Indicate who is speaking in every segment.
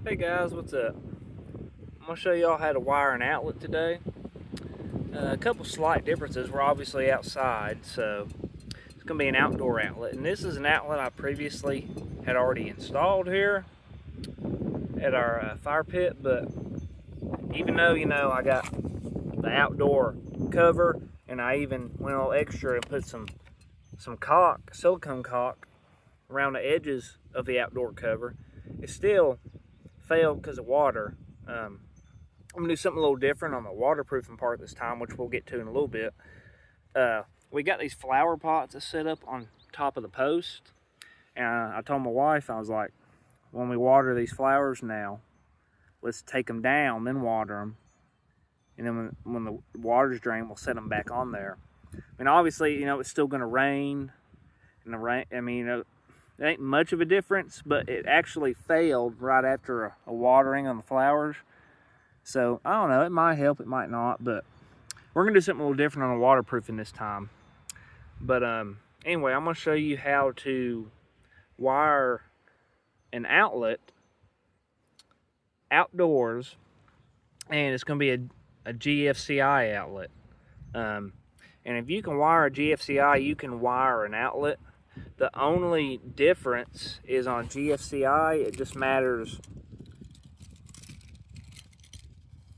Speaker 1: Hey guys, what's up? I'm going to show y'all how to wire an outlet today. A couple slight differences. We're obviously outside, so it's going to be an outdoor outlet. And this is an outlet I previously had already installed here at our fire pit, but even though, I got the outdoor cover, and I even went a little extra and put some silicone caulk around the edges of the outdoor cover, it still failed because of water. I'm gonna do something a little different on the waterproofing part this time, which we'll get to in a little bit. We got these flower pots that set up on top of the post, and I told my wife, I was like, when we water these flowers now, let's take them down, then water them, and then when the water's drained, we'll set them back on there. I mean, obviously, it's still gonna rain, and the rain, it ain't much of a difference, but it actually failed right after a watering on the flowers. So, I don't know, it might help, it might not, but we're going to do something a little different on the waterproofing this time. But anyway, I'm going to show you how to wire an outlet outdoors, and it's going to be a GFCI outlet. And if you can wire a GFCI, you can wire an outlet. The only difference is on GFCI, it just matters.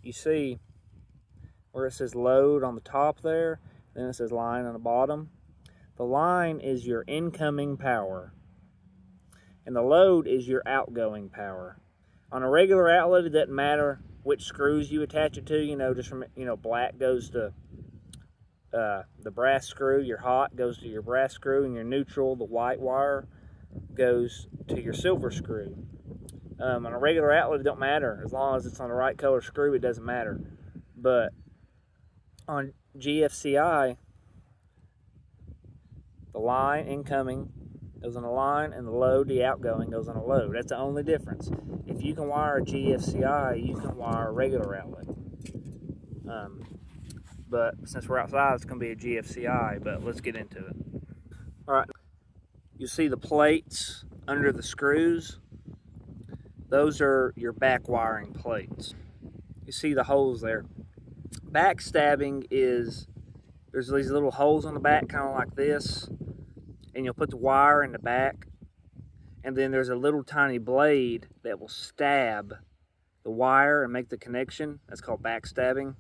Speaker 1: You see where it says load on the top there, then it says line on the bottom. The line is your incoming power, and the load is your outgoing power. On a regular outlet, it doesn't matter which screws you attach it to. Just from black goes to the brass screw, your hot goes to your brass screw, and your neutral, the white wire, goes to your silver screw. On a regular outlet, it don't matter. As long as it's on the right color screw, it doesn't matter. But on GFCI, the line incoming goes on a line, and the load, the outgoing, goes on a load. That's the only difference. If you can wire a GFCI, you can wire a regular outlet. But since we're outside, it's going to be a GFCI, but let's get into it. All right, you see the plates under the screws? Those are your back wiring plates. You see the holes there. Backstabbing is, there's these little holes on the back, kind of like this, and you'll put the wire in the back, and then there's a little tiny blade that will stab the wire and make the connection. That's called backstabbing.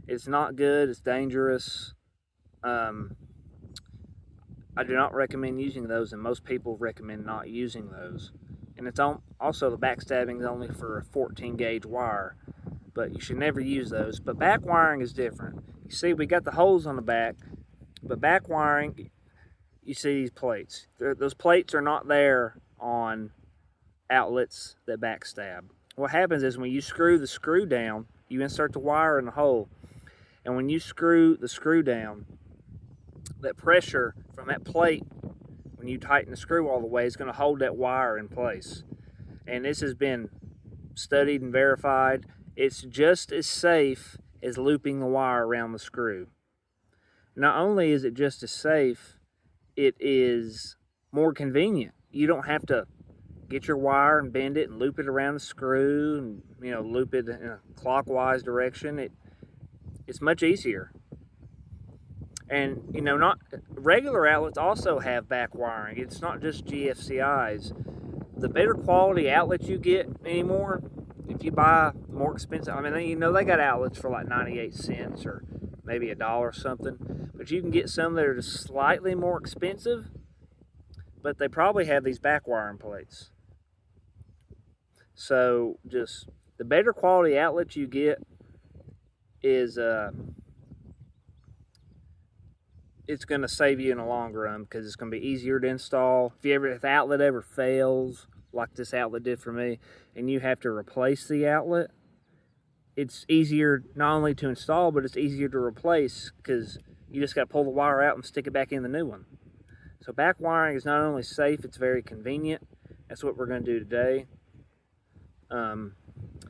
Speaker 1: It's not good, it's dangerous. I do not recommend using those, and most people recommend not using those. And it's also, the backstabbing is only for a 14 gauge wire, but you should never use those. But back wiring is different. You see, we got the holes on the back, but back wiring, you see these plates. Those plates are not there on outlets that backstab. What happens is when you screw the screw down, you insert the wire in the hole, and when you screw the screw down, that pressure from that plate, when you tighten the screw all the way, is going to hold that wire in place. And this has been studied and verified. It's just as safe as looping the wire around the screw. Not only is it just as safe, it is more convenient. You don't have to get your wire and bend it and loop it around the screw and loop it in a clockwise direction. It's much easier. And not regular outlets also have back wiring. It's not just GFCIs. The better quality outlets you get anymore, if you buy more expensive, they got outlets for like 98 cents or maybe $1 or something, but you can get some that are just slightly more expensive, but they probably have these back wiring plates. So just the better quality outlets you get is it's going to save you in the long run, because it's going to be easier to install. If the outlet ever fails, like this outlet did for me, and you have to replace the outlet, it's easier not only to install, but it's easier to replace, because you just got to pull the wire out and stick it back in the new one. So back wiring is not only safe, it's very convenient. That's what we're going to do today.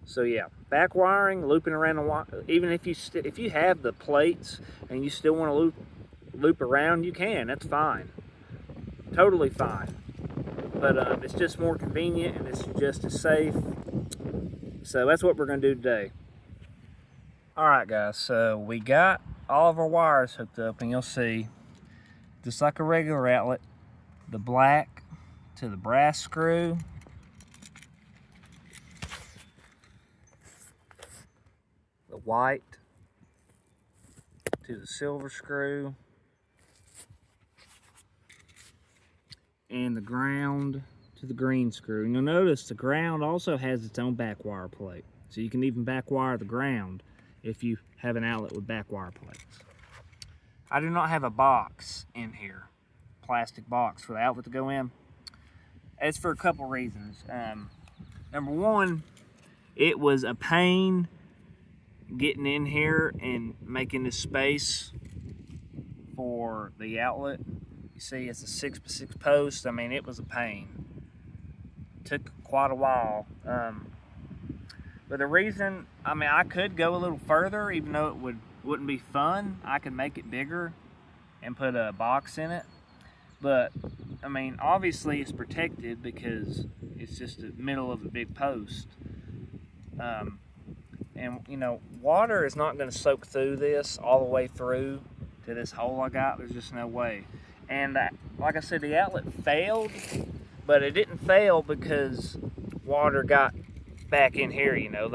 Speaker 1: So yeah, back wiring, looping around the wire. Even if you have the plates and you still want to loop around, you can. That's fine, totally fine. But it's just more convenient, and it's just as safe. So that's what we're gonna do today. All right, guys, so we got all of our wires hooked up, and you'll see, just like a regular outlet, the black to the brass screw, the white to the silver screw, and the ground to the green screw. And you'll notice the ground also has its own back wire plate. So you can even back wire the ground if you have an outlet with back wire plates. I do not have a box in here, plastic box for the outlet to go in. It's for a couple reasons. Number one, it was a pain getting in here and making this space for the outlet. You see, it's a 6x6 post. I mean, it was a pain. Took quite a while. But the reason, I mean, I could go a little further, even though it wouldn't be fun. I could make it bigger and put a box in it. But, I mean, obviously it's protected because it's just the middle of a big post. And, you know, water is not going to soak through this all the way through to this hole I got. There's just no way. And like I said, the outlet failed, but it didn't fail because water got back in here, you know.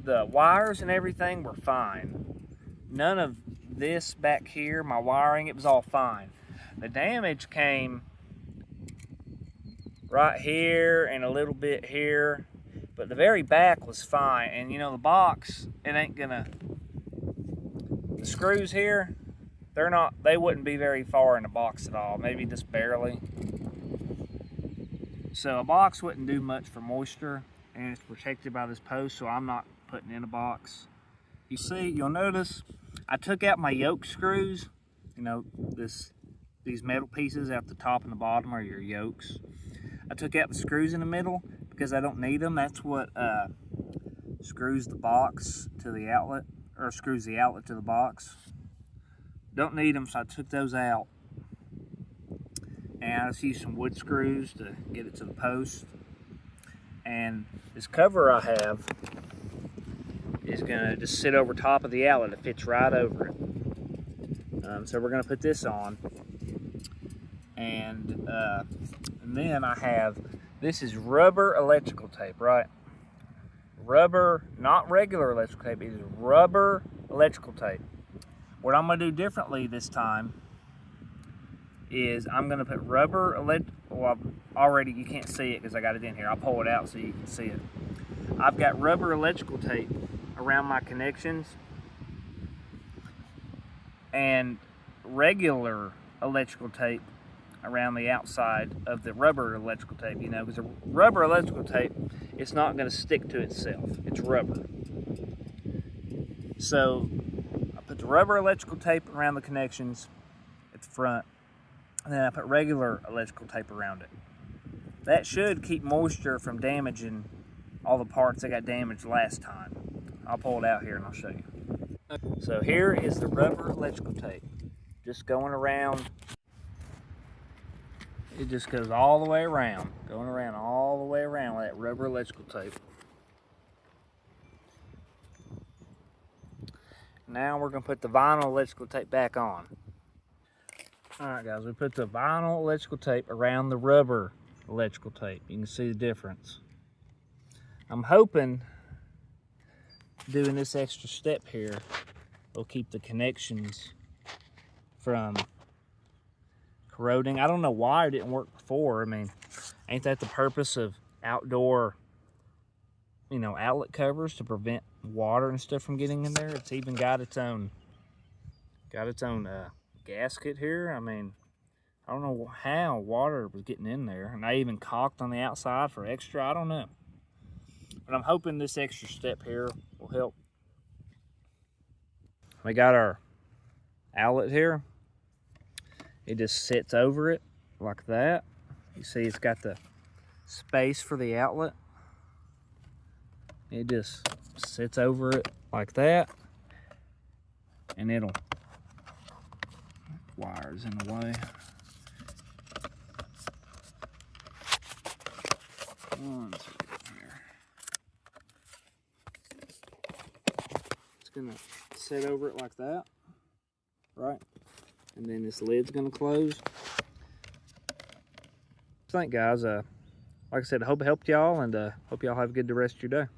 Speaker 1: The wires and everything were fine. None of this back here, my wiring, it was all fine. The damage came right here and a little bit here. But the very back was fine, and you know, the box, it ain't gonna, the screws here, they wouldn't be very far in the box at all, maybe just barely. So a box wouldn't do much for moisture, and it's protected by this post, so I'm not putting in a box. You see, you'll notice, I took out my yoke screws, you know, these metal pieces at the top and the bottom are your yokes. I took out the screws in the middle, because I don't need them. That's what screws the box to the outlet, or screws the outlet to the box. Don't need them, so I took those out. And I just used some wood screws to get it to the post. And this cover I have is gonna just sit over top of the outlet. It fits right over it. So we're gonna put this on. And then I have, this is rubber electrical tape, right? Rubber, not regular electrical tape, it is rubber electrical tape. What I'm gonna do differently this time is I'm gonna put rubber well, already you can't see it because I got it in here. I'll pull it out so you can see it. I've got rubber electrical tape around my connections and regular electrical tape around the outside of the rubber electrical tape, you know, because the rubber electrical tape, it's not going to stick to itself. It's rubber. So I put the rubber electrical tape around the connections at the front, and then I put regular electrical tape around it. That should keep moisture from damaging all the parts that got damaged last time. I'll pull it out here and I'll show you. So here is the rubber electrical tape, just going around. It just goes all the way around, going around all the way around with that rubber electrical tape. Now we're going to put the vinyl electrical tape back on. Alright guys, we put the vinyl electrical tape around the rubber electrical tape. You can see the difference. I'm hoping doing this extra step here will keep the connections from corroding. I don't know why it didn't work before. I mean, ain't that the purpose of outdoor, you know, outlet covers, to prevent water and stuff from getting in there? It's even got its own gasket here. I mean, I don't know how water was getting in there, and I even caulked on the outside for extra. I don't know, but I'm hoping this extra step here will help. We got our outlet here. It just sits over it like that. You see it's got the space for the outlet. It just sits over it like that, and it'll, wires in the way. One, two, here. gonna sit over it like that, right? And then this lid's gonna close. Thanks, guys. Like I said, I hope it helped y'all, and hope y'all have a good rest of your day.